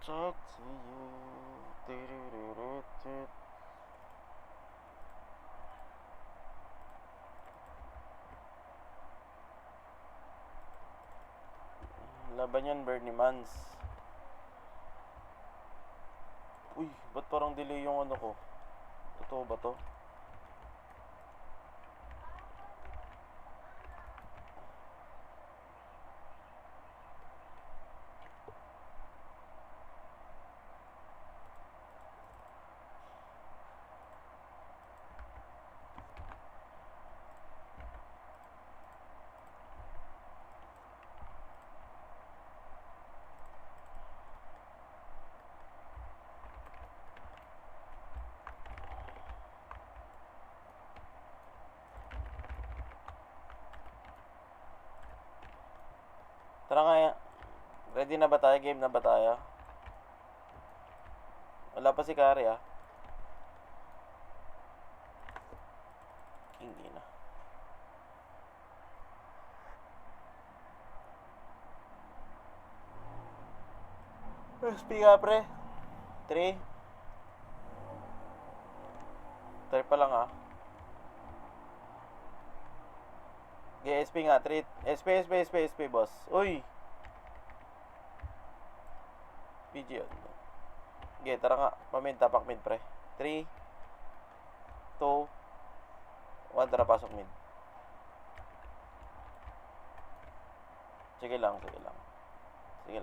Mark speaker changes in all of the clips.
Speaker 1: Saksiyo. Tiriririt. Laban yan, Bernie Mans. Uy, ba't parang delay yung ano ko? Totoo ba to? Tara nga, ready na ba tayo? Game na ba tayo? Wala pa si Kari ah. King ina. SP nga pre. 3. 3 pa lang ah. Okay, SP nga. 3. SP boss. Uy. PG yun. Okay, tara nga. Pamid, tapak mid pre. 3, 2, 1, tara pasok mid. Sige lang. Sige lang. 2,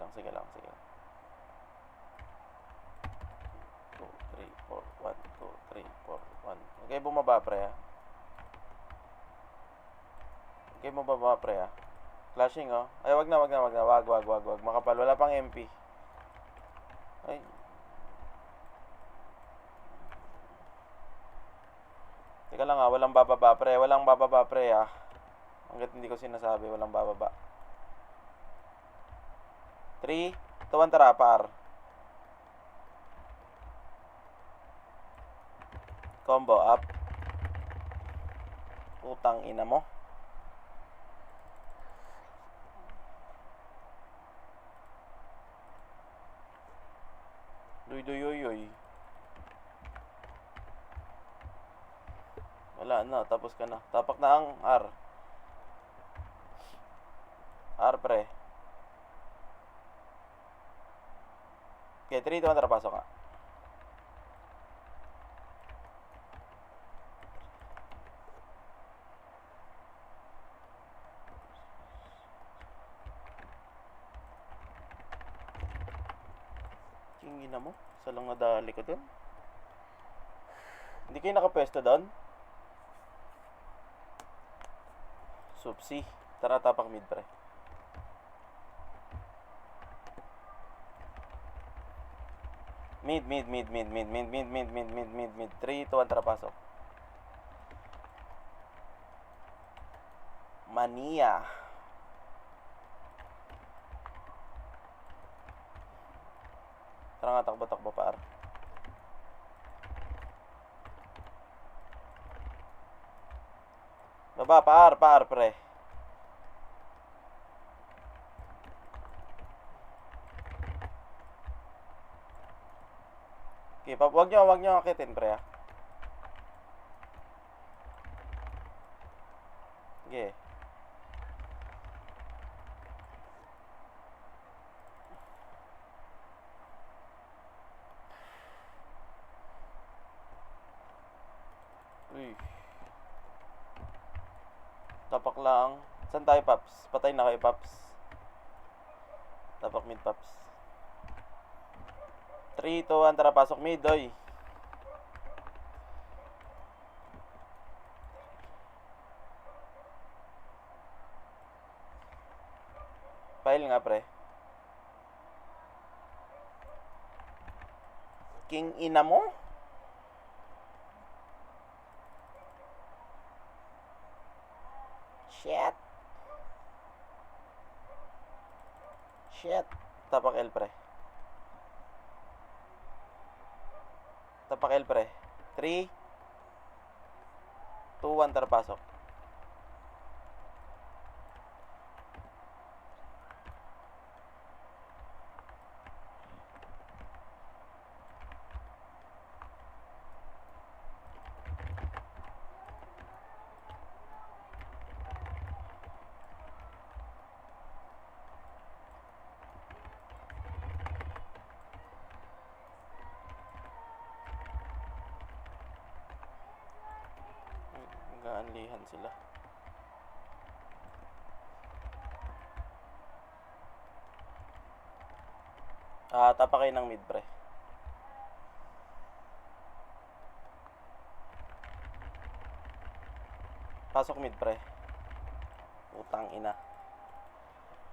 Speaker 1: 3, 4, 1, 2, 3, 4, 1. Okay, bumaba pre ah. Okay, bumaba pre ah. Clashing oh. Ay, wag na. Wag. Makapal, wala pang MP. Ay. Teka lang ah, walang bababa pre ah. Hanggat hindi ko sinasabi, walang bababa. 3, 2, 1, tara par. Combo up. Putang ina mo. Duy. Wala na, tapos ka na. Tapak na ang R. R pre. Okay, 3, 2, 1, tara pasok ka. Kingin na mo. Isa lang nadali ko dun. Hindi kayo nakapwesto doon? Supsi. Tara, tapak mid pre. Mid. 3, 2, 1, tara pasok. Mania. Tara nga, takbo par. Baba, par pre. Okay, wag nyo akitin pre ah. Okay. Uy. Tapak lang. Saan tayo, Paps? Patay na kayo, Paps. Tapak mid, Paps. 3, 2, 1, tara pasok mid, oy. File nga, pre. King ina mo? Shit. Tapak L pre. 3, 2, 1, tara pasok. Manlihan sila. Tapa kayo ng mid, pre. Pasok mid, pre. Putang ina.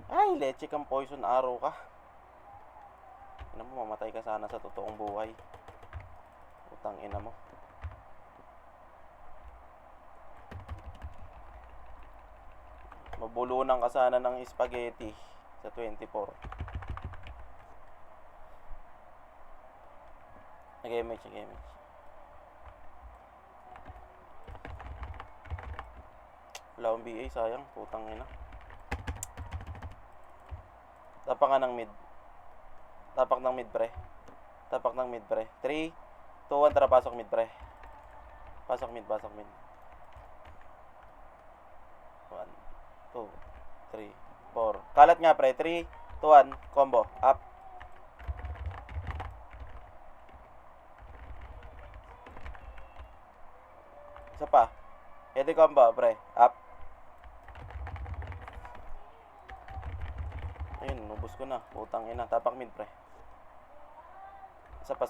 Speaker 1: Ay, leche kang poison arrow ka. Ina mo, mamatay ka sana sa totoong buhay. Putang ina mo. Mabulunan ka sana ng spaghetti sa 24. Nag-MH. Wala akong BA, sayang. Putang ina. Tapak nga ng mid. Tapak ng mid, pre. 3, 2, 1, tara, pasok mid, pre. Pasok mid. 1, 2, 3, 4. Kalat nga, pre. 3, 2, 1, combo. Up. Isa pa. Heady combo, pre. Up. Ayun, nubos ko na. Putang ina. Tapak mid, pre. Isa pa.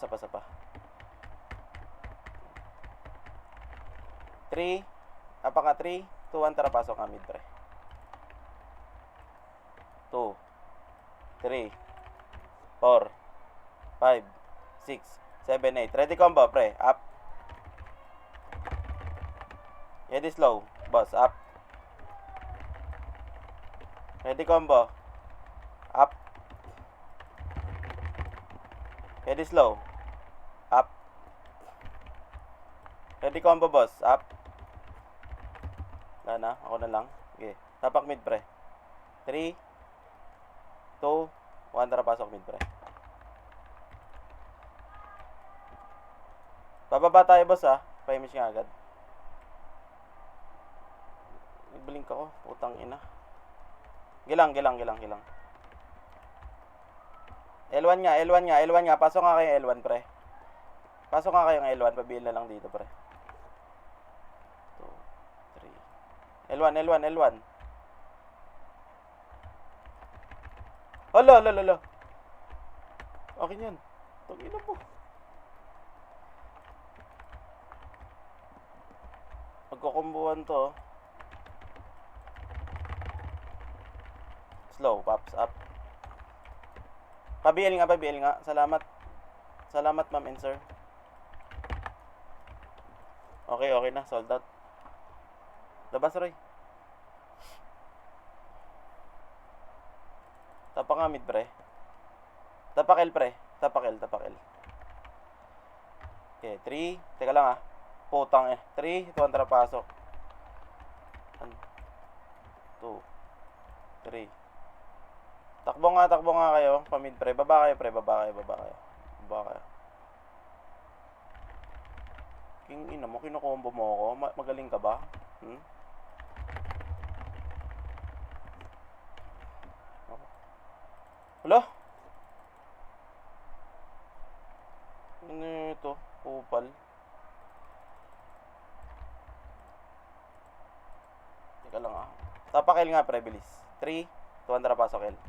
Speaker 1: 3. Apa nga, 3, 2, 1, tara, pasok nga mid, pre. 2, 3, 4, 5, 6, 7, 8. Ready combo, pre. Up. Ready slow. Boss, up. Ready combo. Up. Ready slow. Up. Ready combo, boss. Up. Wala na. Ako na lang. Okay. Tapak mid, pre. 3, 2, 1. Tara, pasok mid, pre. Bababa tayo, boss, ha. Pa-image nga agad. Nag-blink ako. Putang ina. Gilang. L1 nga. Pasok nga kayo L1, pre. Pasok nga kayo ng L1. Pabihin na lang dito, pre. 2, 3. L1. Hala. Akin yan. Tangina mo. Magkukumbuhan to. Slow. Pops up. Pabiel nga. Salamat, ma'am and sir. Okay na. Sold out. Labas, Roy. Tapak nga mid, pre. Tapak L, pre. Tapak L. Okay, 3. Teka lang, Putang 3, 2, tara, pasok. 1, 2, 3. Takbo nga kayo. Pamid, pre. Baba kayo, pre. Baba kayo. King ina mo, kinukombo mo ako. Magaling ka ba? Hala? Ano ito? Kupal. Teka lang, Tapak L nga, pre. Bilis. 3, 2, tara, pasok L.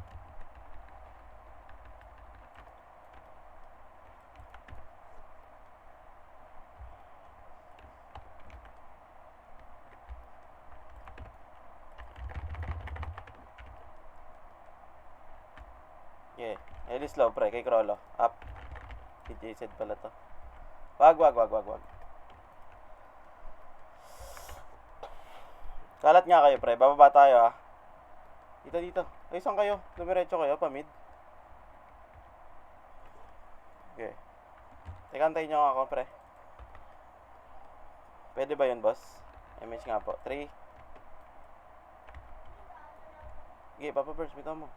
Speaker 1: Okay. Eli slow, pre. Kay Crollo. Up. TJ pala to. Wag. Kalat nga kayo, pre. Bababa tayo, Dito. Ay, saan kayo? Dumiretso kayo, pamid. Okay. Teka, antayin nyo ako, pre. Pwede ba yun, boss? MH nga po. 3. Okay, Papa Burst, bitaw mo.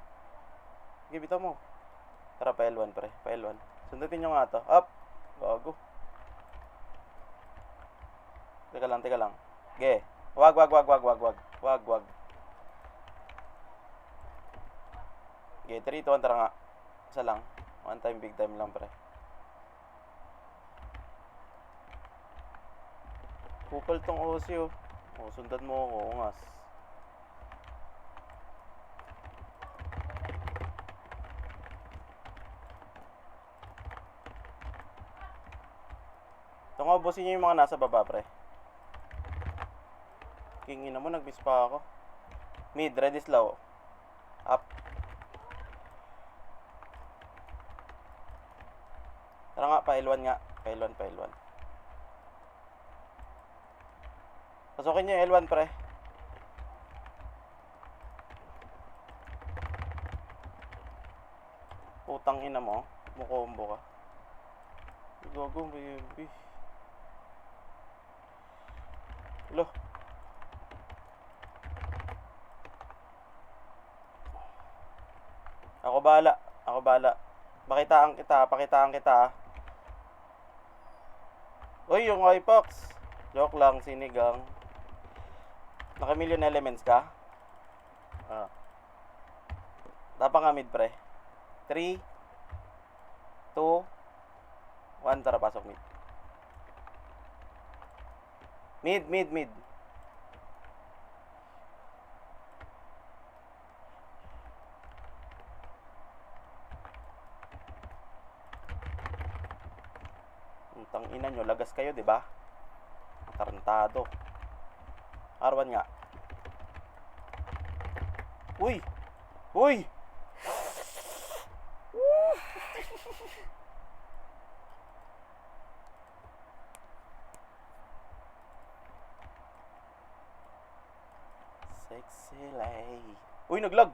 Speaker 1: Tara, pa L1, pre. Pa L1. Sundutin nyo nga to. Up! Gago. Teka lang. Okay. Wag. Okay, 3, 2, 1, tara nga. Isa lang. One time, big time lang, pre. Kupal tong OC, O, sundan mo ako, ungas. Tungobusin niyo yung mga nasa baba, pre. Kingin mo, nag-miss pa ako. Mid, ready slow. Up. Tara nga, pailwan nga. Pailwan. Pasukin niyo yung L1, pre. Putang ina mo. Mukombo ka. Gago, baby. Lo. Ako bahala. Pakitaan kita. Uy, yung Hypox. Joke lang, sinigang. Naka-million elements ka? Tapa nga mid, pre. 3, 2, 1, tara, pasok mid. Mid. Tang ina nyo, lagas kayo, di ba? Tarantado. R1 nga. Uy! Sexy lady. Uy, naglag!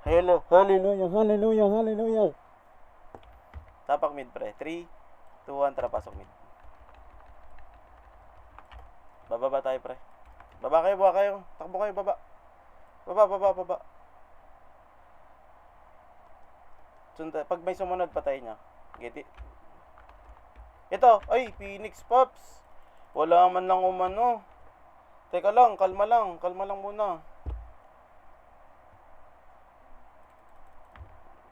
Speaker 1: Hello, hallelujah. Tapak mid, pre. 3, 2, 1, tara, pasok mid. Bababa tayo, pre. Baba kayo. Takbo kayo, baba. Baba. Pag may sumunod, patay niya. Get it? Ito, ay, Phoenix Pops. Wala man lang umano. Teka lang, kalma lang muna.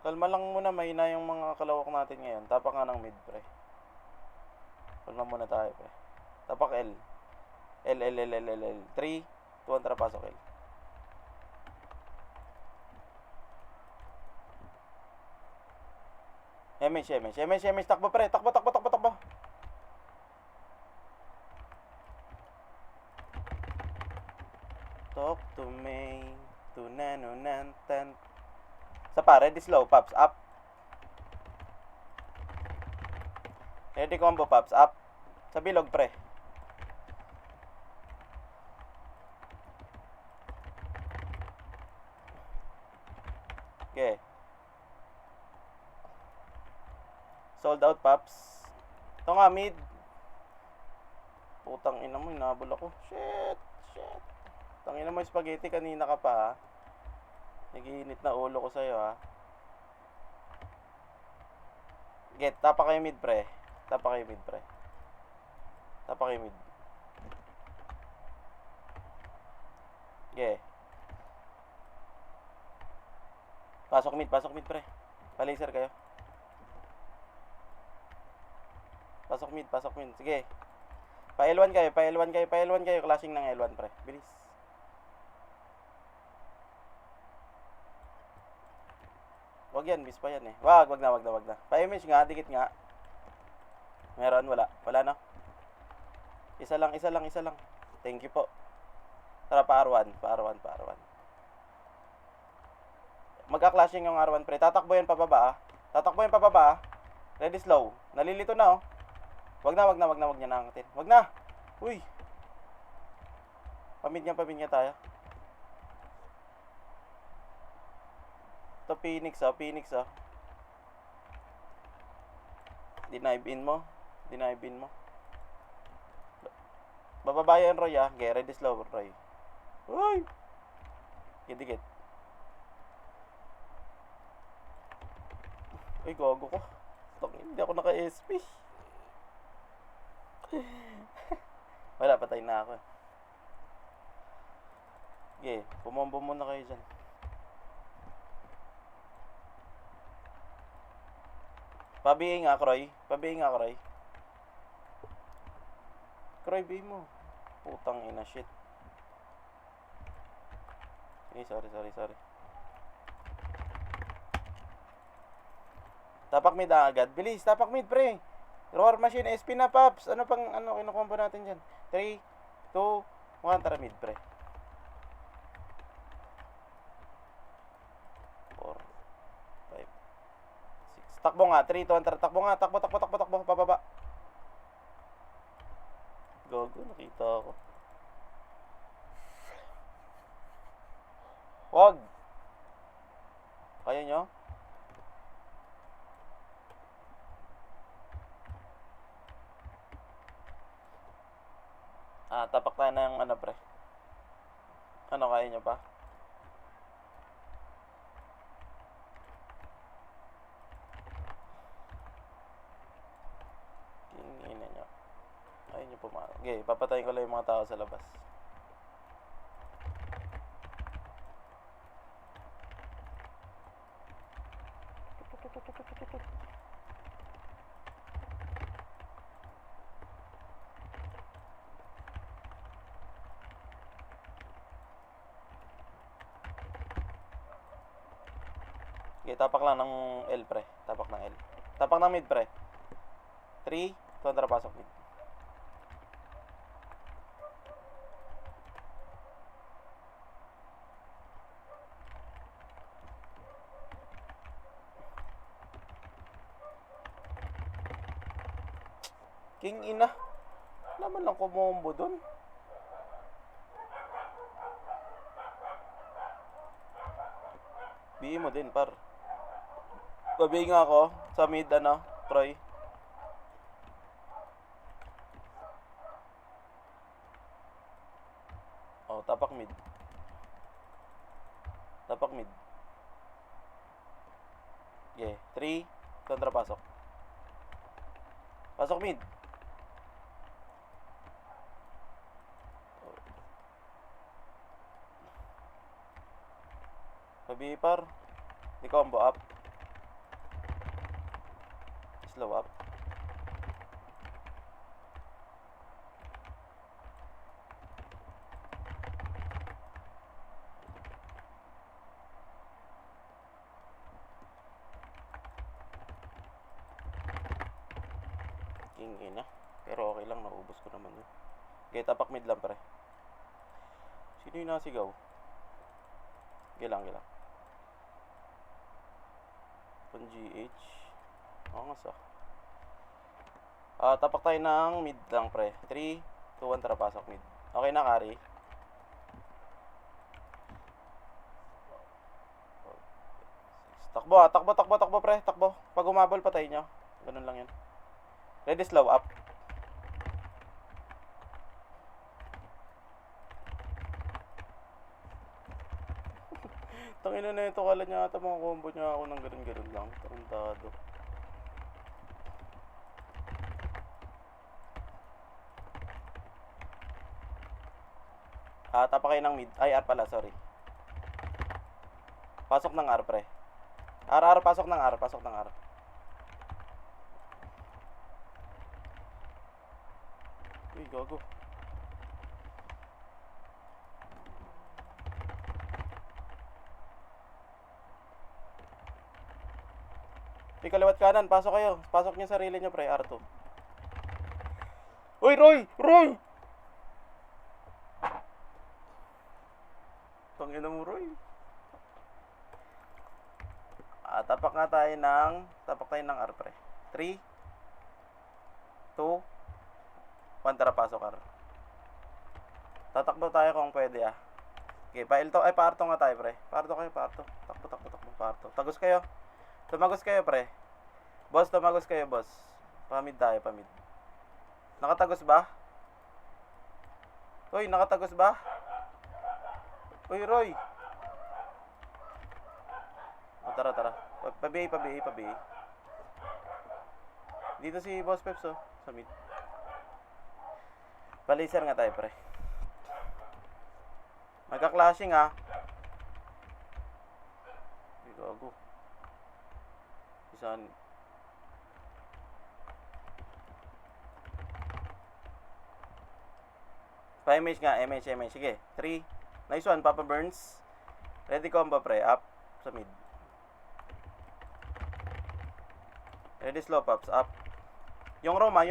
Speaker 1: Kalma lang muna, mahina yung mga kalawak natin ngayon. Tapak nga ng mid, pre. Kalma muna tayo, pre. Tapak L. L. 3, 2, 1, tara, pasok L. MS. Takbo, pre. Takbo. Talk to me. Tunanunantan. Sa pa, ready slow, Pops, up. Ready combo, Pops, up. Sa bilog, pre. Okay. Sold out, Pops. Ito nga, mid. Putang ina mo, hinabol ako. Shit. Tangina mo yung spaghetti, kanina ka pa, ha. Nagiinit na ulo ko sa'yo, ha. Get, tapa kayo mid, pre. Okay. Pasok mid, pre. Pa-laser kayo. Pasok mid. Sige. Pa-L1 kayo. Clashing ng L1, pre. Bilis. Wag yan, miss pa yan eh. Wag na. Pa-image nga, dikit nga. Meron, wala na. Isa lang. Thank you po. Tara, pa-R1. Magka-clashing yung R1, pre. Tatakbo yan pababa, ah. Ready slow. Nalilito na, oh. Wag na niya nangatin. Wag na. Uy. Pamid niya tayo. Ito Phoenix, oh. Denive in mo. Bababa yan, Roy, ah. Okay, ready slow, Roy. Uy. Gidikit. Uy, gago ko. Hindi ako naka-SP. Wala, patay na ako. Okay, pumombo muna kayo dyan. Pabihin nga, Kroy. Kroy, bay mo. Putang ina, shit. Sorry. Tapak mid agad. Bilis, tapak mid, pre. Roar machine, SP na, Paps. Ano pang, kinukombo natin dyan? 3, 2, 1, tara mid, pre. 4, 5, 6. Takbo nga, 3, 2, 1, tara. Takbo nga, takbo. Pababa. Gago, nakita ako. Wag. Kaya nyo? Tapak tayo ng pre. Kaya nyo pa? Tingin nyo. Kaya nyo pumalo. Okay, papatayin ko lang yung mga tao sa labas. Okay, tapak lang ng L, pre. Tapak ng L. Tapak ng mid, pre. 3, 2, tara, pasok mid. King ina. Naman lang kumombo dun. BE mo din, par. Babi nga ako sa mid, Troy. Oh, tapak mid. Yeah, 3, kontra pasok. Pasok mid. Babi, par. Di combo up. Slow up. King ina. Pero okay lang, naubos ko naman yun. Okay, tapak mid lang, pre. Sino yung nasigaw? Gilang. Pang GH. Angas tapak tayo ng mid lang, pre. 3, 2, 1, tara, pasok mid. Okay na, carry. Takbo, pre. Takbo. Pag umabol, patay nyo. Ganun lang yun. Ready, slow up. Tangina na ito, kala niya ata mga combo niya ako ng ganun lang. Tarantado. Tapa kayo ng mid. Ay, R pala, sorry. Pasok ng R, pre. Pasok ng R. Uy, gago. Uy, kaliwat kanan, pasok kayo. Pasok niyo sarili niyo, pre. R2. Uy, Roy! Tangina mo, Roy. Tapak tayo ng R, pre. 3, 2, 1, tara, pasok, R. Tatakbo tayo kung pwede, Okay, paarto nga tayo, pre. Paarto. Takbo, paarto. Tagos kayo. Tumagos kayo, pre. Boss. Pamid tayo. Nakatagos ba? Uy, nakatagos ba? Uy, Roy. Tara. Pabi. Dito si Boss Peps, sa mid. Palaser nga tayo, pre. Magka-clashing, Uy, gago. Isaan. Pa-MH nga, MH. Sige, 3. Nice one, Papa Burns. Ready combo pre, up sa mid. Ready slow pops, up. Yung Roma.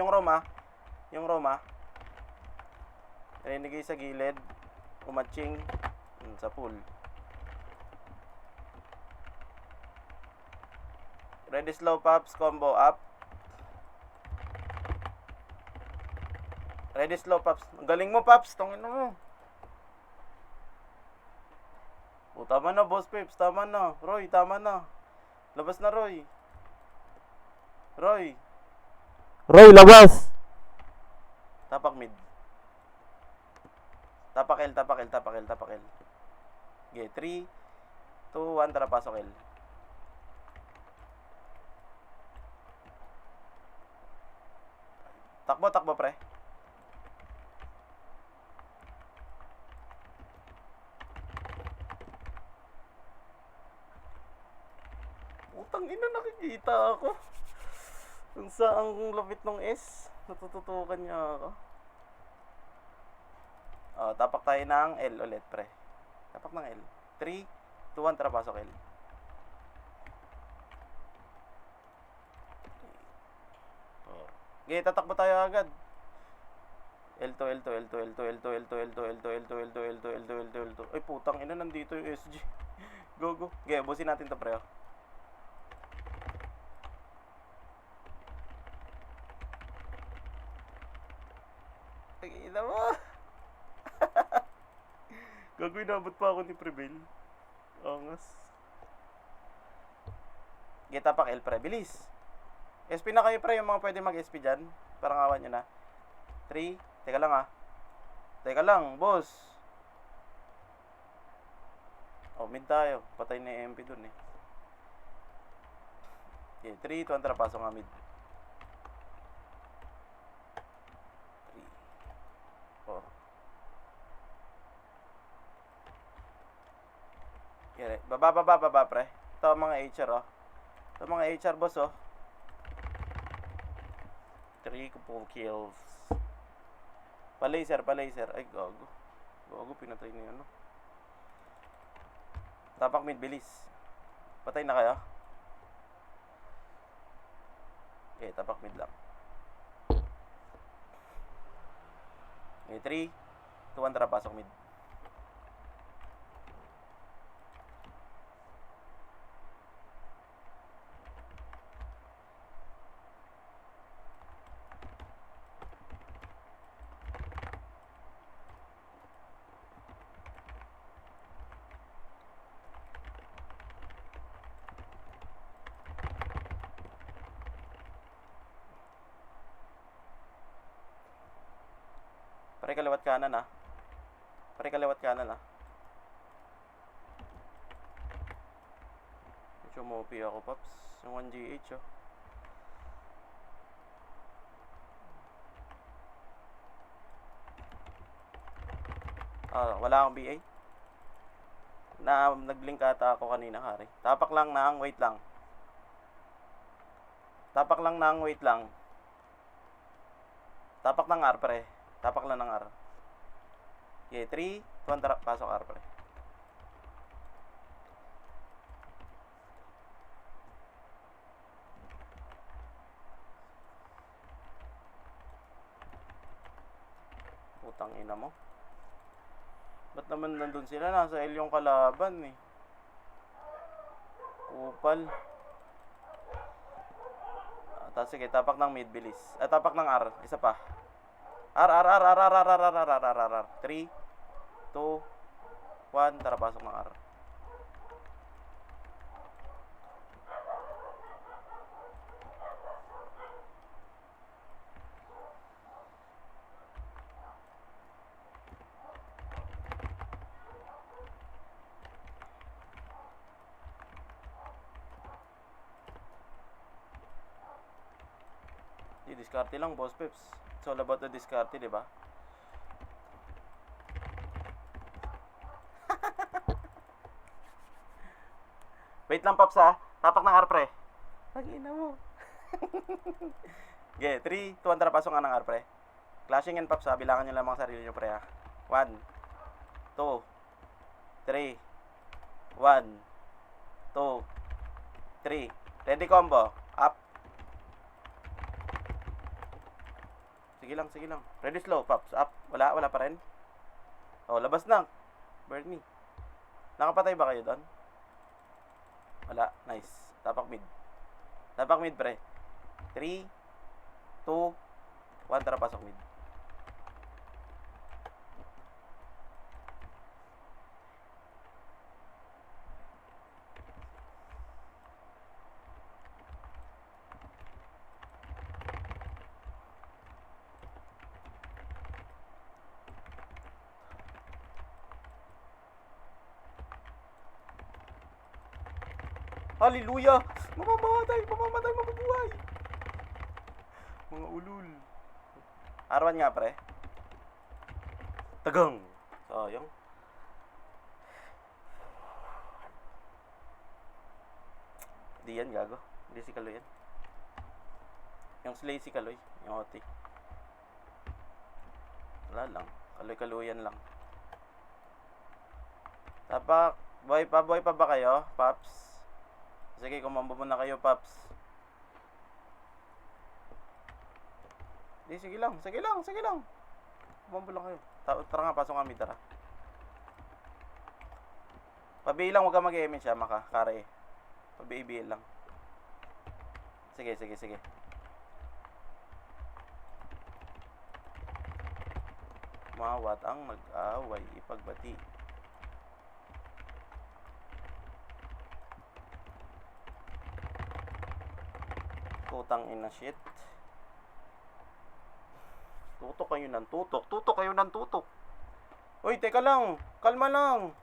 Speaker 1: Renegade sa gilid. Umatching sa pool. Ready slow pops, combo up. Ready slow pops. Galing mo pops, tongin mo. O tama na boss Peps, tama na. Roy, tama na. Labas na Roy. Roy,
Speaker 2: labas!
Speaker 1: tapak mid. Tapak L. Okay, 3, 2, 1, tara pasok L. Takbo pre. Utang ina, nakikita ako. Kung saan lapit ng S, natututukan niya ako. Tapak tayo ng L ulit, pre. Tapak ng L. 3, 2, 1, tara pasok L. Okay, tatakbo tayo agad. L2. Ay, putang ina, nandito yung SG. Go. Okay, busin natin to, pre. Ina mo. Gagawin, nabot pa ako ni Prevail. Angas. Get up L pre, bilis. SP na kayo pre, yung mga pwede mag-SP dyan. Parang awan nyo na. 3, teka lang, boss. Oh, mid tayo. Patay na yung MP dun eh. Okay, 3, 2, tara, pasok nga mid. 3, 4. Okay, baba pre. Ito mga HR oh. Ito mga HR boss oh. 3 couple kills. Pa-laser. Ay, gago. Pinatay niya ano. Tapak mid, bilis. Patay na kayo? Okay, tapak mid lang. Okay, 3, 2, 1, tara, pasok mid. Pare kaliwat kanan ah. Medyo mopi ako paps. Yung 1GH oh. Wala akong BA. Nag-blink ata ako kanina, hari. Tapak lang ng wait lang. Tapak ng R pre. Tapak lang ng R. Okay, 3, 2, 1, tara, pasok R pre. Putang ina mo. Ba't naman nandun sila? Nasa L yung kalaban eh. Kupal. Tapos sige, tapak ng mid, bilis. Tapak ng R, isa pa. R. 3, 2, 1, tara, pasok ng R. Diskarte lang, boss Peps. It's all about the diskarte, di ba? Wait lang, Pops ha. Tapak ng R, pre. Pag-ina mo. Okay, 3, 2, 1, tara, pasok nga ng R, pre. Clashing and Pops ha. Bilangan nyo lang mga sarili nyo, pre ha. 1, 2, 3, 1, 2, 3. Ready combo. Up. Sige lang, sige lang. Ready slow, Pops. Up. Wala pa rin. Oh, labas na. Bernie. Nakapatay ba kayo doon? Wala. Nice. Tapak mid. Tapak mid, pre. 3, 2, 1. Tara, pasok mid. Hallelujah! Mamamatay! Mamamatay! Mabubuhay! Mga ulul. R1 nga, pre. Tagang! Sayang. Di yan, gago. Hindi si Kaloy yan. Yung slay si Kaloy. Yung OT. Wala lang. Kaloy-kaloyan lang. Tapak. Boy pa ba kayo, Paps? Sige, kumambo muna kayo, Paps. Di, sige lang. Kumambo lang kayo. Tara nga, pasok kami, tara. Pabilang, huwag ka mag-aiming siya, kare. Pabibil lang. Sige. Mawat ang mag-away, ipagbati. Putang ina shit. Tutok kayo ng tutok. Uy, teka lang. Kalma lang.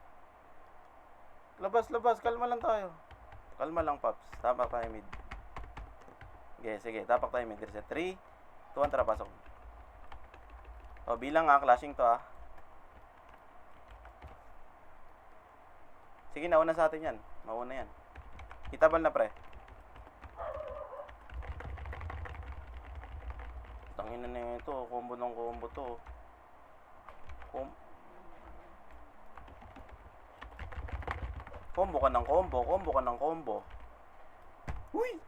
Speaker 1: Labas. Kalma lang tayo. Kalma lang, Paps. Tapak tayo mid. Sige. Tapak tayo mid. 3, 2, 1. Tara, pasok. O, bilang clashing to Sige, nauna sa atin yan. Mauna yan. Itabal na, pre. Tangina na ito, combo ng combo to. Combo ka ng combo. Uy!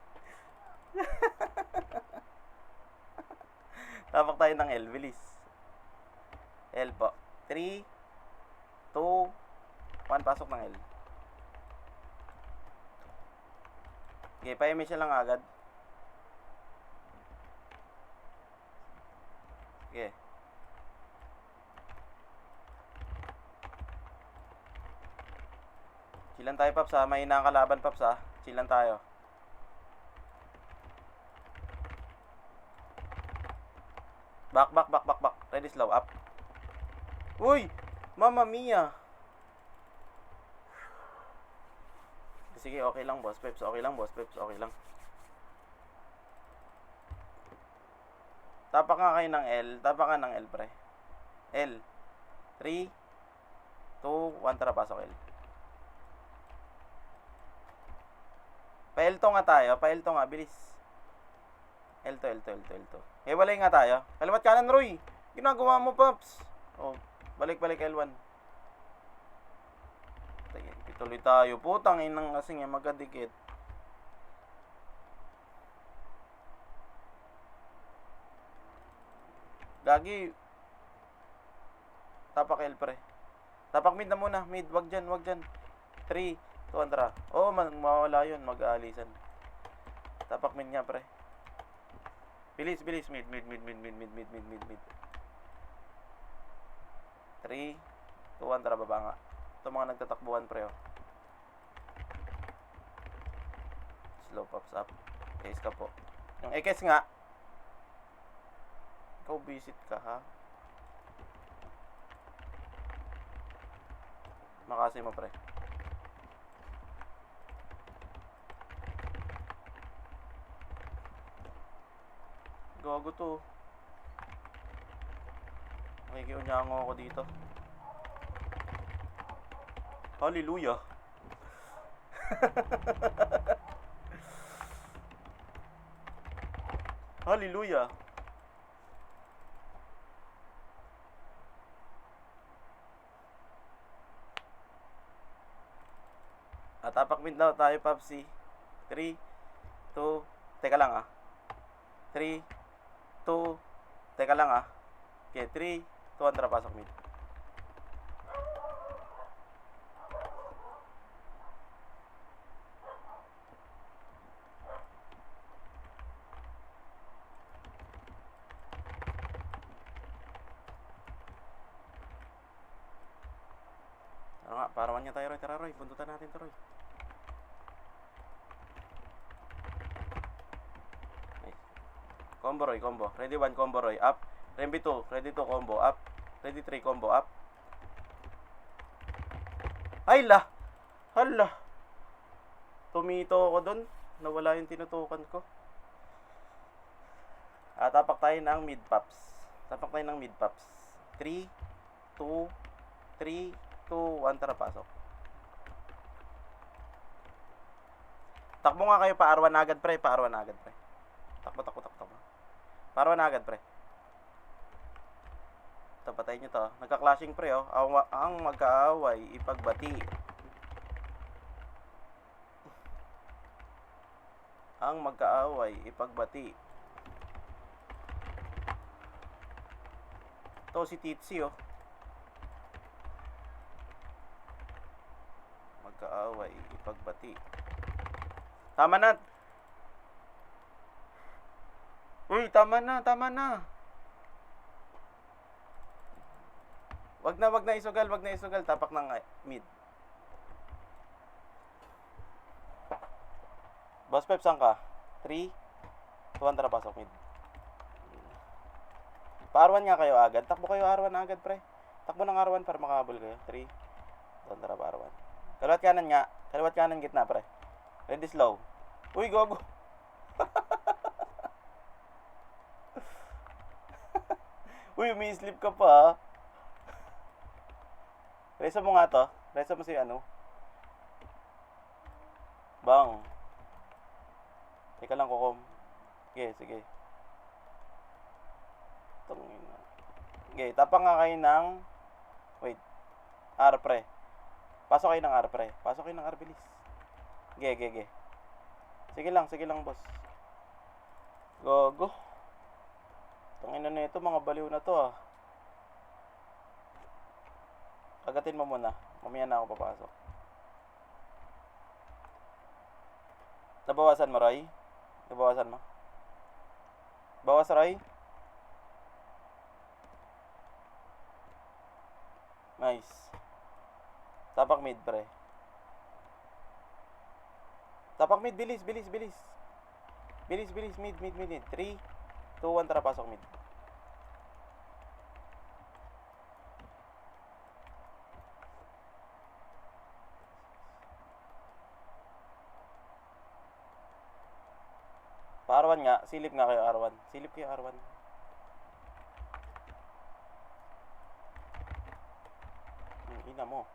Speaker 1: Tapak tayo ng L, bilis. L po. 3, 2, 1, pasok ng L. Okay, pa-image lang agad. Okay. Chillan tayo, Paps, ha. May kalaban, Paps, ha. Chillan tayo. Back. Ready, slow, up. Uy! Mamma mia! Sige, okay lang, boss Peps. Okay lang. Tapak nga kayo ng L. Tapak nga ng L, pre. L. 3, 2, 1. Tara, pasok L. Pa-L2 nga tayo. Pa-L2 nga. Bilis. L2. Walay nga tayo. Kaliwat kanan, Roy. Ginagawa mo, Paps. Oh, balik L1. Tuloy tayo. Putang inang kasi nga magkadikit. Gagi. Tapak L, pre. Tapak mid na muna. Mid. Wag dyan. 3, 2, 1, tara. Oh, mawala yun. Mag-aalisan. Tapak mid nga, pre. Bilis. Mid. 3, 2, 1, tara, baba nga. Ito mga nagtatakbuhan, pre, oh. Slow, Pops, up. Case ka po. Yung case nga. Ikaw visit ka, ha? Makasi mo, pre. Gago to. Makikiunyango ako dito. Hallelujah. Hallelujah. Tapak mid daw tayo, Papsi. 3, 2, teka lang ah. 3, 2, teka lang ah. Okay, 3, 2, Andra, pasok mid. Ano nga, parawan niya tayo, Roy. Tara, Roy. Buntutan natin to, Roy. Nice. Combo, Roy. Combo. Ready 1, combo, Roy. Up. Ready 2. Ready 2, combo. Up. Ready 3, combo. Up. Ay, la! Hala! Tumito ako dun. Nawala yung tinutukan ko. Tapak tayo ng mid pops. Tapak tayo ng mid pops. 3, 2, 3, 2, 1, tara, pasok. Takbo nga kayo, paarwan agad, pre. Paarwan agad, pre. Takbo. Paarwan agad, pre. Ito, patayin nyo to. Nagka-clashing, pre, oh. Ang magkaaway, ipagbati. Ang magkaaway, ipagbati. Ito, si Titsi, oh. Magkaaway, ipagbati. Tama na. Uy, tama na. Wag na isugal, tapak ng mid. Boss Pep, saan ka? 3, 2, 1, tara, pasok mid. Pa-R1 nga kayo agad. Takbo kayo R1 agad, pre. Takbo ng R1 para makahabol kayo. 3, 2, 1, tara, R1. Kaliwat kanan nga. Kaliwat kanan gitna, pre. Ready slow. Uy, gogo. Uy, umi-sleep ka pa, ha? Reso mo nga to. Reso mo si ano. Bang. Teka lang, kukom. Sige. Okay, tapang nga kayo ng... Wait. R, pre. Pasok kayo ng R, pre. Pasok kayo ng R, bilis. Ge. Sige lang, boss. Gogo. Tangina na ito, mga baliw na to, ah. Agatin mo muna. Mamaya na ako papasok. Nabawasan mo, Roy? Nabawasan mo? Bawas, Roy? Nice. Tapak mid, pre. Tapak mid, bilis. Bilis, mid. 3, 2, 1, tara, pasok mid. Pa-R1 nga, silip nga kayo R1. Silip kayo R1. Ina mo.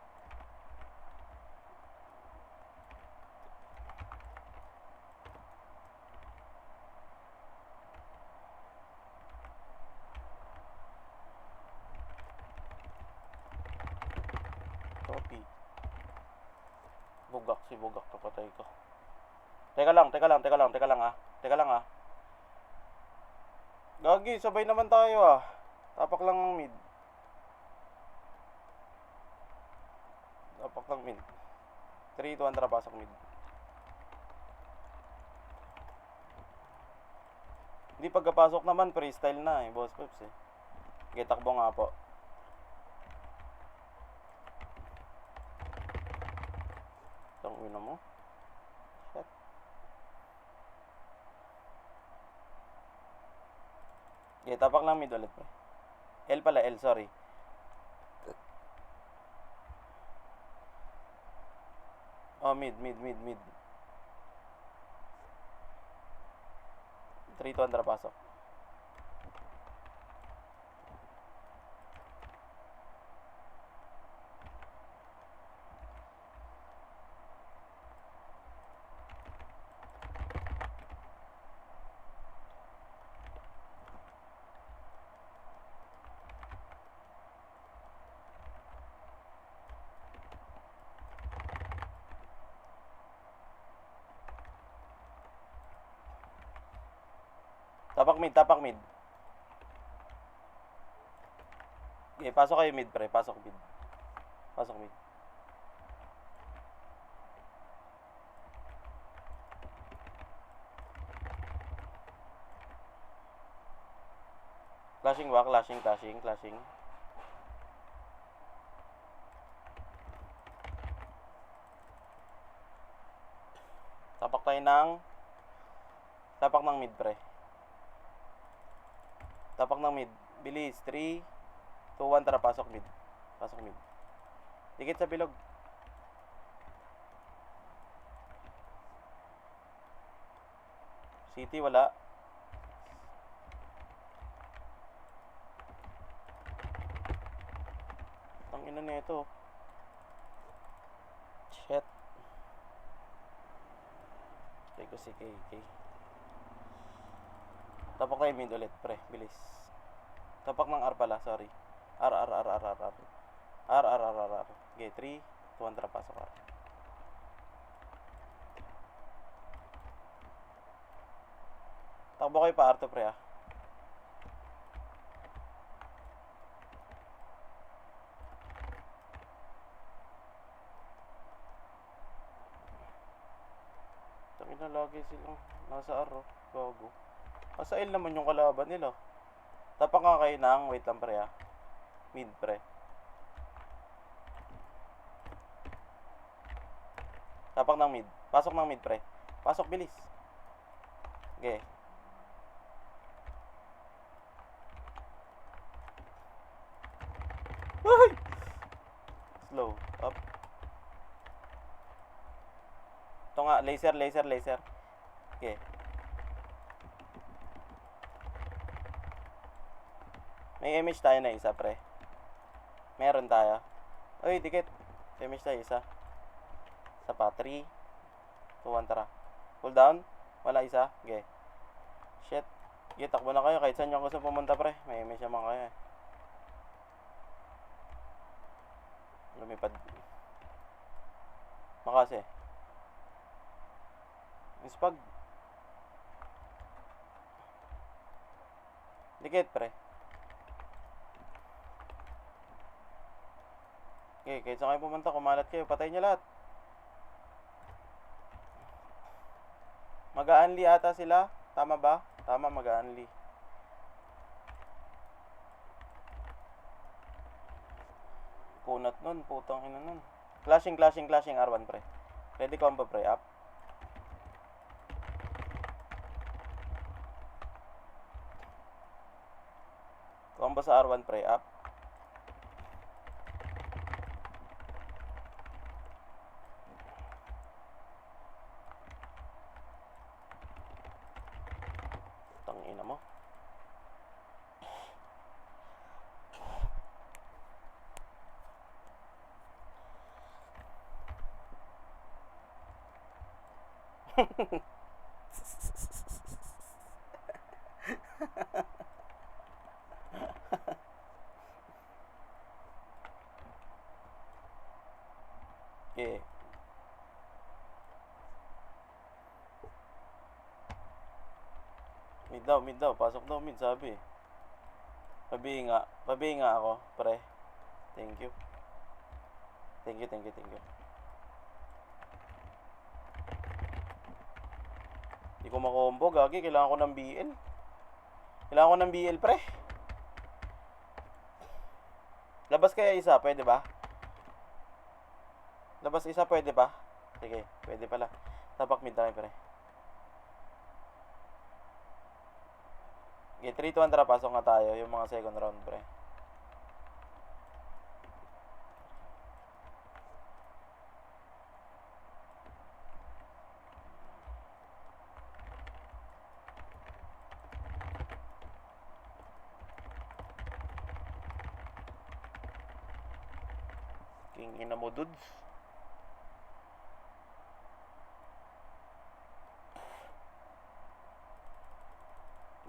Speaker 1: Copy. Bugak, kapatay ko. Teka lang ah. Gagi, sabay naman tayo ah. Tapak lang ng mid. 3, 2, 1, tara, pasok mid. Hindi, pagkapasok naman, freestyle na eh, boss Peps eh. Okay, takbo nga po. Tangina mo. Shit. Okay, tapak lang mid ulit, pre. L pala, sorry. Oh, mid. 3, 2, 1, tara, pasok. Tapak mid, tapak mid. Okay, pasok kayo mid, pre. Pasok mid. Pasok mid. Clashing ba? Clashing. Tapak ng mid, pre. Tapak ng mid. Bilis. 3, 2, 1, tara. Pasok mid. Dikit sa bilog. City, wala. Ang ina na ito. Shit. Take ko si KK. Tapak tayo mid ulit, pre. Bilis. Tapak ng R pala, sorry. R. Okay, 3, 2, 1, tara. Pasok R. Takbo kayo pa R to, pre, ah. Tangina, lagi silang nasa R, oh. Gago. Nasa L naman yung kalaban nila. Tapak nga kayo ng, wait lang, pre, ah. Mid, pre. Tapak ng mid. Pasok ng mid, pre. Pasok, bilis. Okay. Ay! Slow. Up. Ito nga, laser. Okay. May image tayo na isa, pre. Meron tayo. Uy, dikit. Image tayo isa. Isa pa. 3, 2, 1, tara. Pull down. Wala isa. Okay. Shit. Okay, takbo na kayo. Kahit saan nyo gusto pumunta, pre. May image naman kayo, eh. Lumipad. Makasi. Ispag. Dikit, pre. Okay, kahit saan kayo pumunta, kumalat kayo. Patay nyo lahat. Mag-a-unli ata sila. Tama ba? Tama, mag-a-unli. Kunat nun, putang ina nun. Clashing, R1, pre. Ready combo, pre, up. Combo sa R1, pre, up. Tangina mo. Okay. Mid daw. Pasok daw mid, sabi. Pabi nga ako, pre. Thank you. Hindi ko makombo, gagi. Kailangan ko ng BL. Pre. Labas kaya isa, pwede ba? Sige, pwede pala. Tapak mid tayo, pre. Okay, 3, 2, 1, tara. Pasok nga tayo. Yung mga second round, pre. King ina mo, dudes.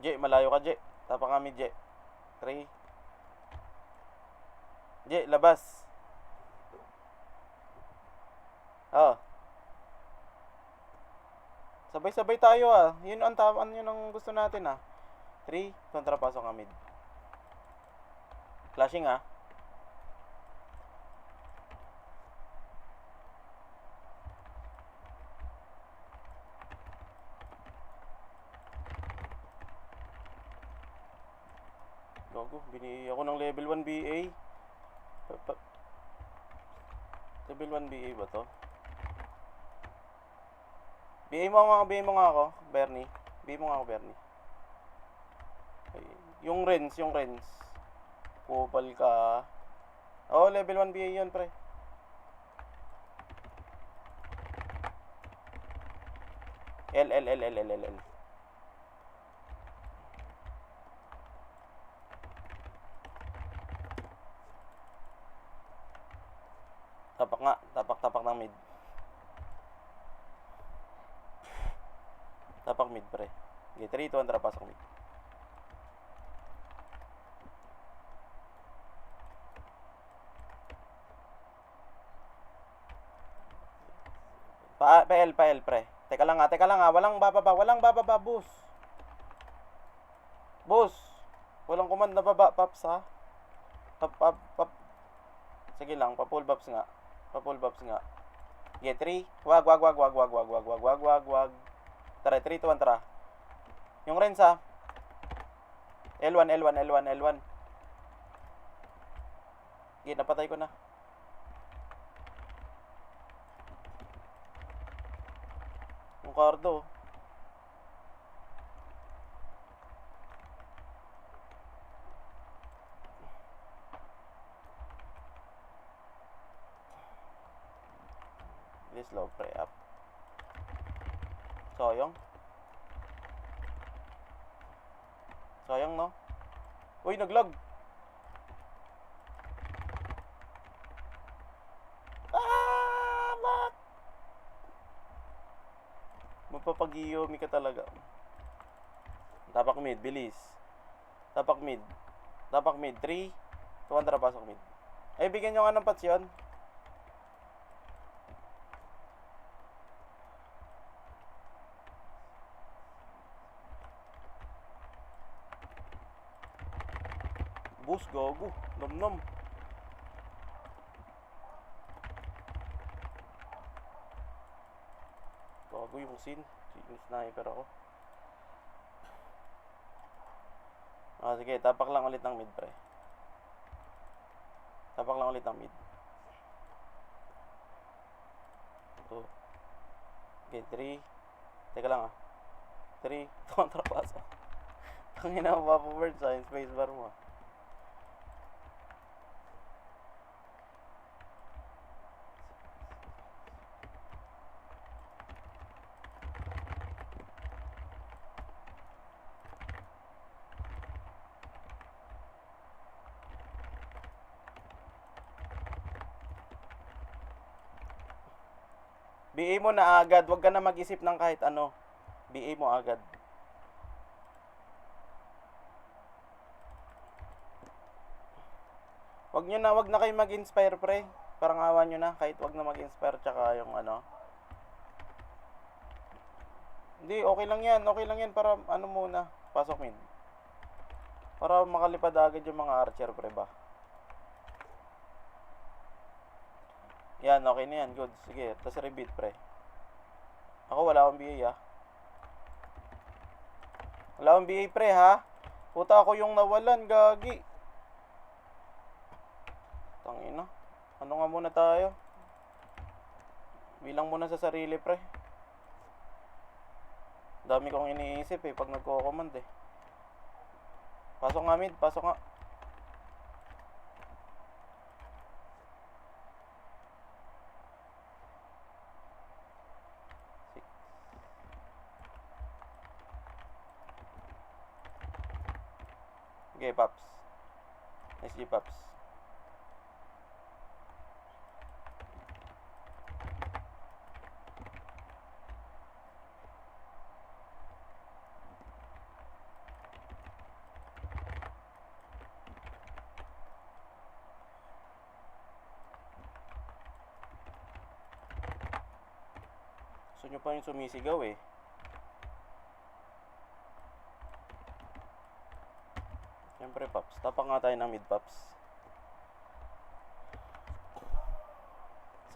Speaker 1: J, malayo ka, J. Tapa kami, J. 3. J, labas. Oh. Sabay-sabay tayo, ah. Yun ang gusto natin, ah. 3, kontra pasok nga mid. Flashing ah. Gago, binigay ako ng level 1 BA. Level 1 BA ba to? BA mo nga ako, Bernie. BA mo nga ako, Bernie. Ay, yung Renz. Kupal ka. Oh, level 1 BA yun, pre. L. Tapak nga, tapak ng mid. Tapak mid, pre. Okay, 3, 2, 1, pasok mid. PL, pre. Teka lang nga. Walang bababa, boss. Boss. Walang command na baba, Paps, ha? Pap. Sige lang, pa-pull buffs nga. Okay, 3. Wag. Tara, 3, 2, 1, tara. Yung Renz, ha? L1. Okay, napatay ko na. Yung Cardo. This low pre up. Sayang no? Uy, naglag. Mak! Magpapagiyomi ka talaga. Tapak mid, bilis. Tapak mid. 3, 2, 1, tara, pasok mid. Ay, bigyan nyo nga ng pats yun. Bus, gago. Nom. Gago yung scene. Yung sniper ako. Sige. Tapak lang ulit ng mid, pre. Tapak lang ulit ng mid. 2. Okay, 3. Teka lang 3. Kontrapasa. Tangina mo pa po word sa spacebar mo. BA mo na agad, wag ka na mag-isip ng kahit ano. BA mo agad. Wag na kayo mag-inspire, pre. Parang awan nyo na, kahit wag na mag-inspire tsaka yung ano. Hindi, okay lang yan para ano muna, pasok mid. Para makalipad agad yung mga archer, pre ba. Yan, okay na yan, good. Sige, tas rebeat, pre. Ako wala akong BA, ha. Wala akong BA, pre, ha. Puta, ako yung nawalan, gagi. Tangina. Ano nga muna tayo? Bilang muna sa sarili, pre. Dami kong iniisip pag nagko-command Pasok nga mid, pasok nga. Okay, Paps. Nice G, Paps. Gusto nyo pa yung sumisigaw Siyempre, Pops. Tapak nga tayo ng mid, Pops.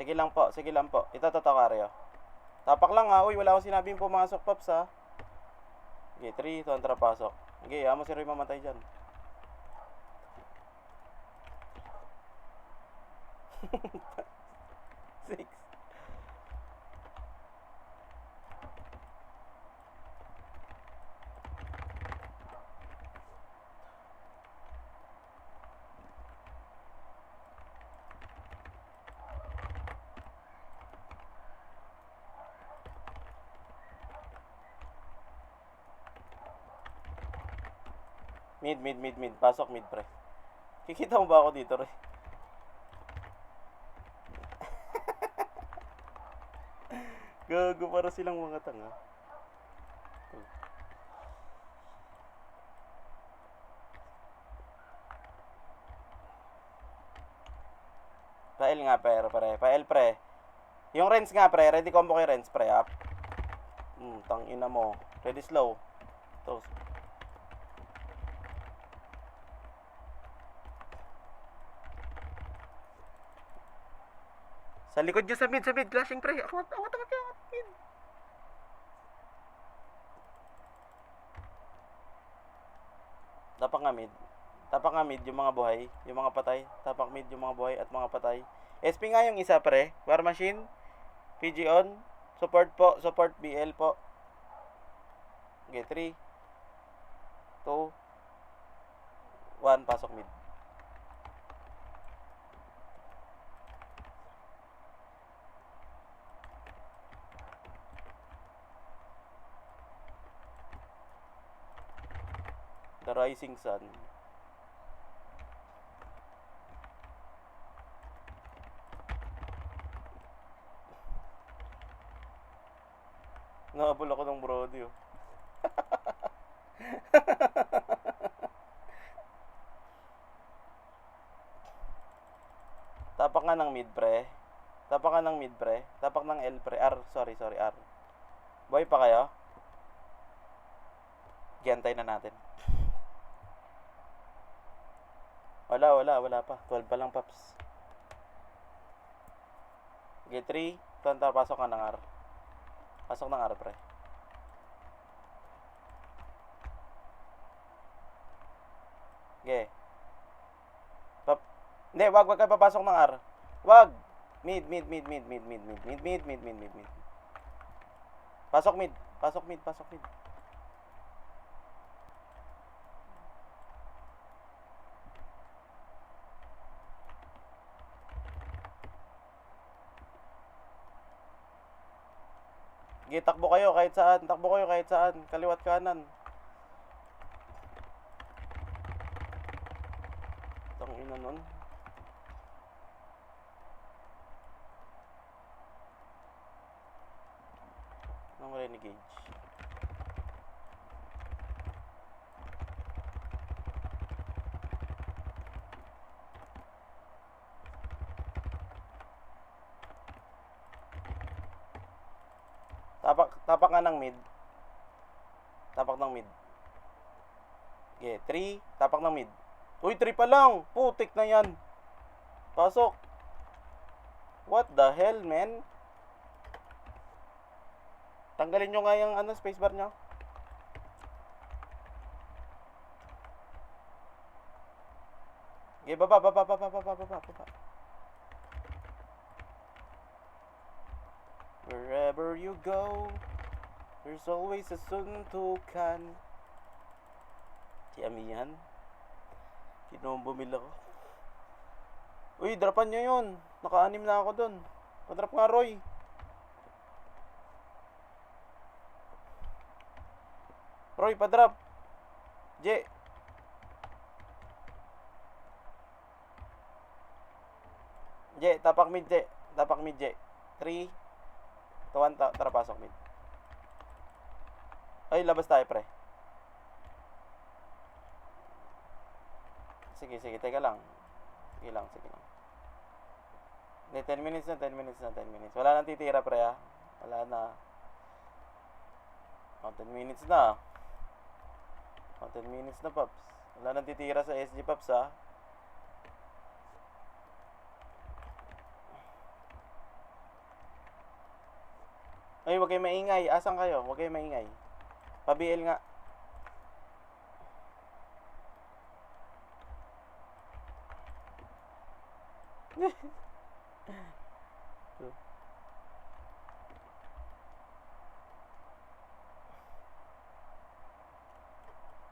Speaker 1: Sige lang po, sige lang po. Ito, Karyo. Tapak lang ha. Uy, wala akong sinabing pumasok, Pops ha. Okay, 3, kontra pasok. Okay, mo si Roy mamatay dyan. Six. Mid. Pasok mid, pre. Kikita mo ba ako dito, Roy? Gago, para silang mga tanga. Pael nga, pre. Pael, pre. Yung Renz nga, pre. Ready combo kay Renz, pre. Up. Tangina mo. Ready slow. Toast. Sa likod niya sa mid. Clashing, pre. Ako, mid. Tapak nga mid yung mga buhay, yung mga patay. Tapak mid yung mga buhay at mga patay. SP nga yung isa, pre. War machine. PG on. Support po. Support BL po. Okay, 3, 2, 1. Pasok mid. The Rising Sun. Nakabul ako ng Brody, oh. Tapak nga ng mid, pre. Tapak ng L, pre. R, sorry, R. Boy pa kayo? Gantay na natin. Wala pa. 12 pa lang, Paps. Okay, 3. Tonta, pasok ka ng R. Pasok ng R, pre. Okay. Hindi, wag ka papasok ng R. Wag. Mid. Pasok mid. Okay, takbo kayo kahit saan. Kaliwat kanan. Tangina nun. Nang renegade. Tapak nga ng mid. Okay, 3. Tapak ng mid. Uy, 3 pa lang. Putik na yan. Pasok. What the hell, man? Tanggalin nyo nga yung spacebar nyo. Okay, baba. Wherever you go, there's always a suntukan. Si Amihan. Bumila ko. Uy, dropan nyo yun. Naka-anim na ako dun. Pa-drop nga, Roy. Roy, pa-drop. J. Tapak mid, J. 3, 2, 1, tara pasok mid. Ay, labas tayo, pre. Sige, teka lang. Sige lang. Hindi, 10 minutes na. Wala nang titira, pre, ha. Wala na. 10 minutes na. 10 minutes na, Paps. Wala nang titira sa SG Pops ha. Ay, huwag kayo maingay. Asan kayo? Huwag kayo maingay. Pa-BL nga.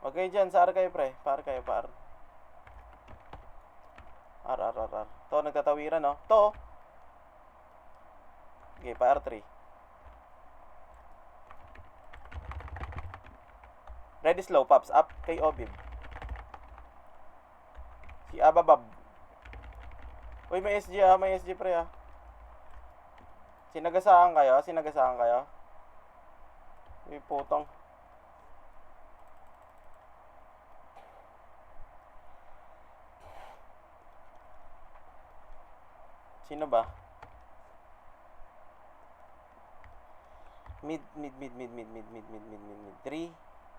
Speaker 1: Huwag kayo dyan. Sa R kayo, pre. Pa-R kayo, pa-R. R. To, nagtatawiran, no? To. Okay, pa-R3. Ready slow, Pops. Up kay Obib. Si Ababab. Uy, may SG ah. May SG, pre ah. Sinagasaan kayo? Sinagasaan kayo? Uy, putong. Sino ba? Mid. 3,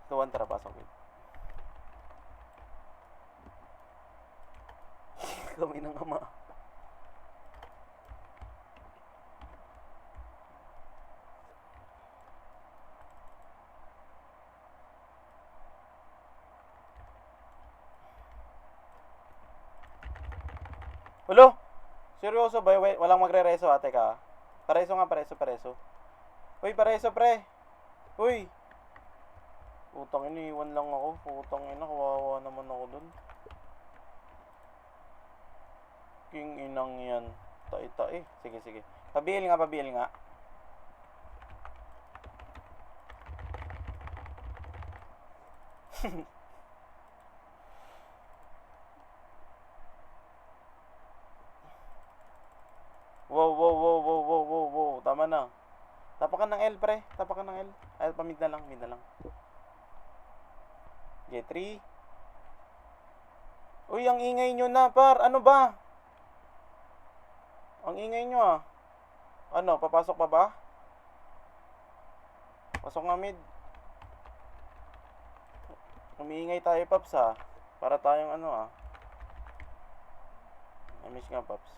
Speaker 1: 2, 1, tara, pasok mid. Kami ng ama. Hulo! Seryoso ba? Walang magre-reso ate ka? Pareso nga, pareso. Uy, pareso pre. Uy. Putang iniwan lang ako. Putang ina, kawawa naman ako dun. King inang yan. Tai. Sige. Pabil nga. Wow. Tama na. Tapakan ng L, pre. Tapakan ng L. Ay, mid na lang. Okay, 3. Uy, ang ingay nyo na, par. Ano ba? Ang ingay nyo, ah. Ano, papasok pa ba? Pasok nga mid. Umiingay tayo, Paps, ha. Para tayong ano, ah. Namiss nga, Paps.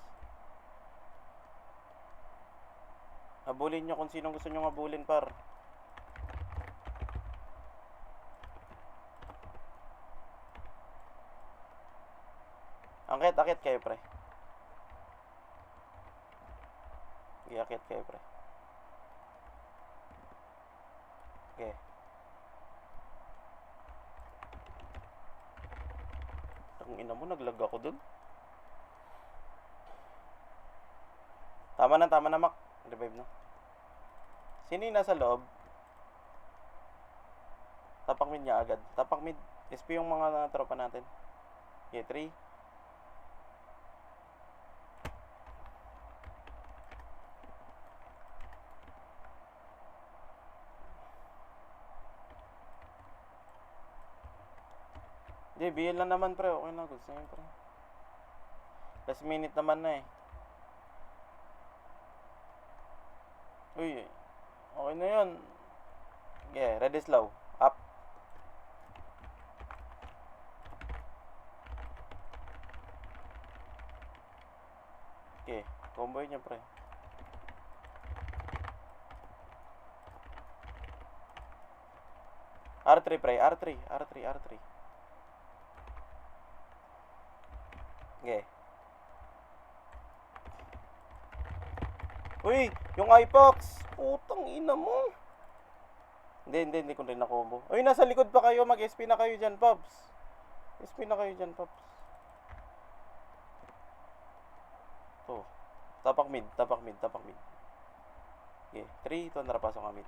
Speaker 1: Habulin nyo kung sinong gusto nyo habulin, par. Akit kayo, pre. Iakit kayo, pre. Okay. Ang ina mo, naglag ako dun. Tama na, Mac. Revive na. Sino yung nasa loob? Tapak mid niya agad. Tapak mid. SP yung mga tropa natin. Okay, 3. Hindi, BL na naman, pre. Okay na, good na yun, pre. Last minute naman na eh. Uy, okay na yun. Okay, ready slow. Up. Okay, combo niya, pre. R3, pre. R3. Okay. Uy, yung iPox. Putang ina mo. Hindi ko rin na-combo. Uy, nasa likod pa kayo. Mag-SP na kayo dyan, Pops. SP na kayo dyan, Pops. To. Tapak mid. Okay, 3, 2, narapasok ka mid.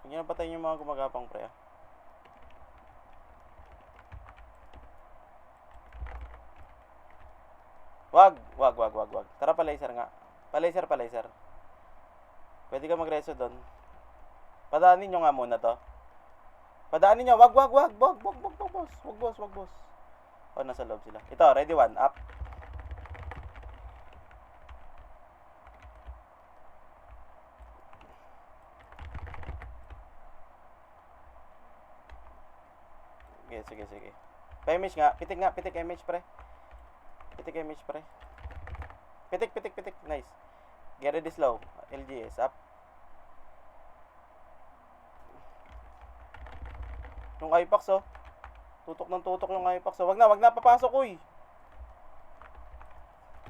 Speaker 1: Huwag nyo napatayin yung mga gumagapang, pre, ah. Wag. Tara, pa-laser nga. Pa-laser. Pwede ka mag-reso doon. Padaanin nyo nga muna to. Padaanin nyo. Wag, boss. Oh, nasa loob sila. Ito, ready 1, up. Sige, sige, sige. Pa-image nga. Pitik image, pre. Pitik image, pre. Pitik. Nice. Get ready slow. LGS, up. Yung Ipax, oh. Tutok ng tutok yung Ipax, oh. Wag na, papasok, uy.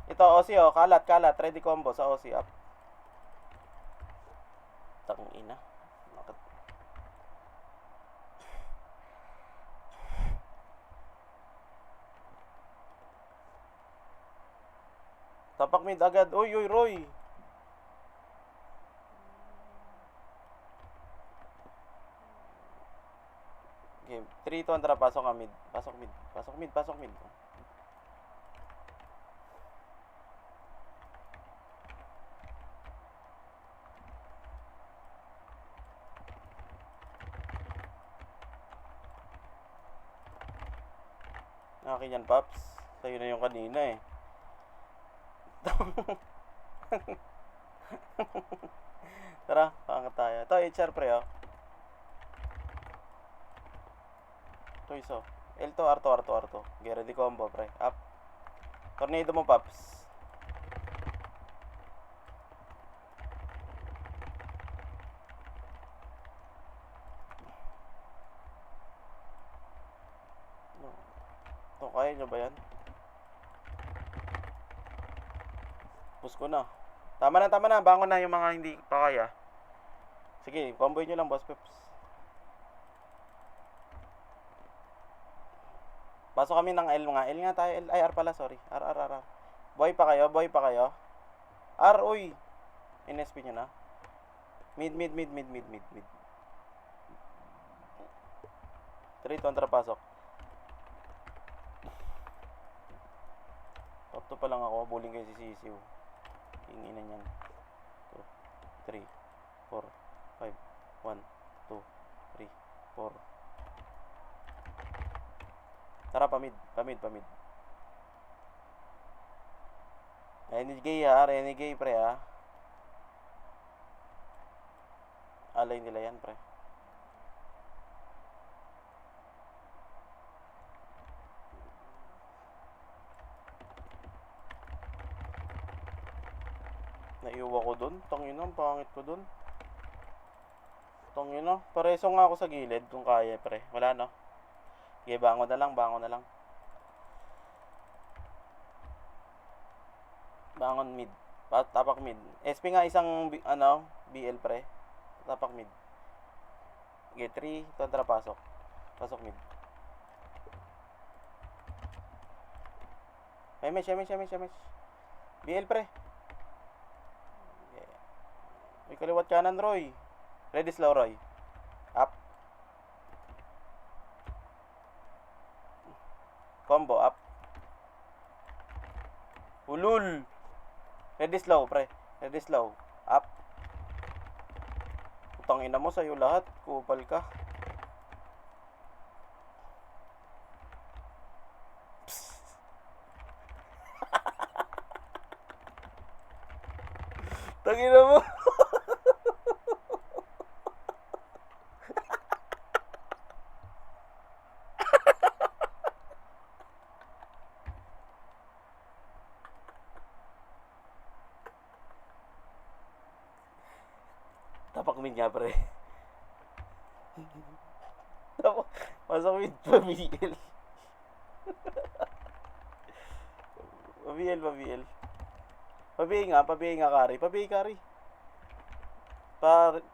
Speaker 1: Ito, OC, oh. Kalat. Ready combo sa OC, up. Tangina. Tapak mid agad. Uy, Roy. Okay, 3 to antara. Pasok ka mid. Pasok mid. Akin yan, Paps. Sa'yo na yung kanina eh. Tara, paangat tayo. Ito, HR pre, oh. Ito iso. L2, R2. Get ready combo, pre. Up. Tornado mo, Paps. Ito, kaya nyo ba yan? Push ko na. Tama na. Bangon na yung mga hindi pa kaya. Sige, comboy nyo lang, Boss Peps. Pasok kami ng L nga. L nga tayo. Ay, R pala, sorry. R. Boy pa kayo. R, uy. NSP nyo na. Mid. 3 to antara. Pasok. Top 2 pa lang ako. Bullying kayo si Sisiw. Inginan yan. 2, 3, 4, 5, 1, 2, 3, 4. Tara, pamid. Renegade pre ha. Alay nila yan pre. Naiuwa ko dun. Tangina, ang pangit ko dun. Tangina. Pareso nga ako sa gilid kung kaya pre. Wala no. Okay, bangon na lang. Bangon mid. Tapak mid. SP nga isang BL pre. Tapak mid. Okay, 3 kontra pasok. Pasok mid. Mesh. BL pre. May kaliwat kanan, Roy. Ready slow, Roy. Up. Combo, up. Ulul. Ready slow, pre. Up. Putang ina mo sa'yo lahat. Kupal ka. Tangina mo. Tapak mid nga pre. Masok mid pamil. Pamil. Pabihay nga kari. Par 2, 3,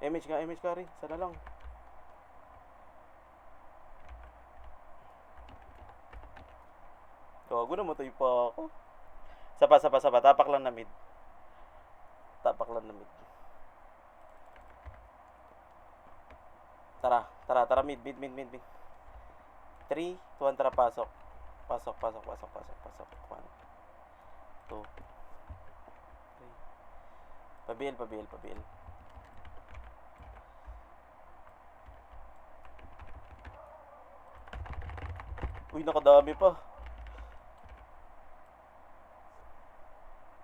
Speaker 1: 4. Image kari. Sana lang. Gago na, matay pa ako. Sapa. Tapak lang na mid. Tara, mid. 3, 2, tara, pasok. 1, 2, 3. Pabil. Uy, nakadami pa.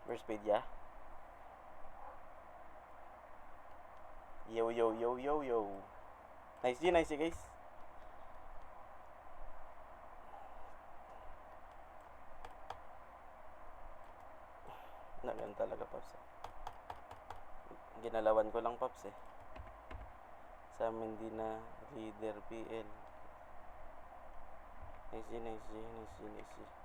Speaker 1: Where's Pedia? Yo, yo, yo, yo, yo. Nice G, guys. Ganun talaga, Paps. Ginalawan ko lang, Paps, eh. Sa amin din na leader PL. Nice G.